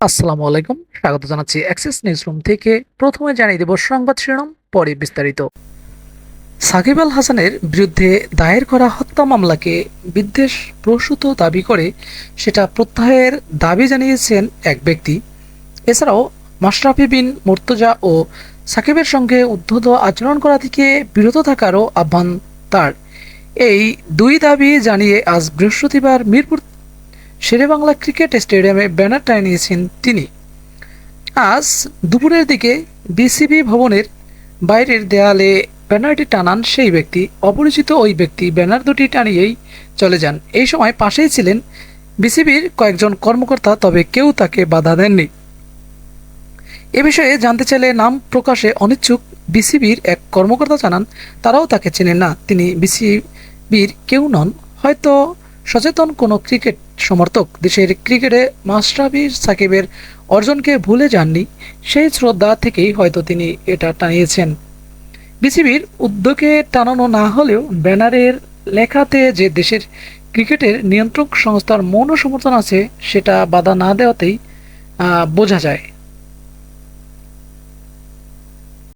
আসসালামু আলাইকুম, স্বাগত জানাচ্ছি অ্যাক্সেস নিউজরুম থেকে। প্রথমে জানিয়ে দেব সংবাদ শিরোনাম, পরে বিস্তারিত। সাকিব আল হাসানের বিরুদ্ধে দায়ের করা হত্যা মামলাকে বিদ্বেষ প্রসূত দাবি করে সেটা প্রত্যাহারের দাবি জানিয়েছেন এক ব্যক্তি। এছাড়াও মাশরাফি বিন মুর্তজা ও সাকিবের সঙ্গে উদ্ধত আচরণ করা থেকে বিরত থাকারও আহ্বান তার। এই দুই দাবি জানিয়ে আজ বৃহস্পতিবার মিরপুর শেরেবাংলা ক্রিকেট স্টেডিয়ামে ব্যানার টানিয়েছেন তিনি। আজ দুপুরের দিকে বিসিবি ভবনের বাইরের দেয়ালে ব্যানারটি টানান সেই ব্যক্তি। অপরিচিত ওই ব্যক্তি ব্যানার দুটি টানিয়েই চলে যান। এই সময় পাশেই ছিলেন বিসিবির কয়েকজন কর্মকর্তা, তবে কেউ তাকে বাধা দেননি। এ বিষয়ে জানতে চাইলে নাম প্রকাশে অনিচ্ছুক বিসিবির এক কর্মকর্তা জানান, তারাও তাকে চেনেন না, তিনি বিসিবির কেউ নন, হয়তো সচেতন কোনো ক্রিকেট সমর্থক। দেশের ক্রিকেটে মাশরাফি সাকিবের অর্জনকে ভুলে যাননি, সেই শ্রদ্ধা থেকেই হয়তো তিনি এটা টানিয়েছেন। বিসিবির উদ্যোগে টানানো না হলেও ব্যানারের লেখাতে যে দেশের ক্রিকেটের নিয়ন্ত্রক সংস্থার মৌন সমর্থন আছে, সেটা বাধা না দেওয়াতেই বোঝা যায়।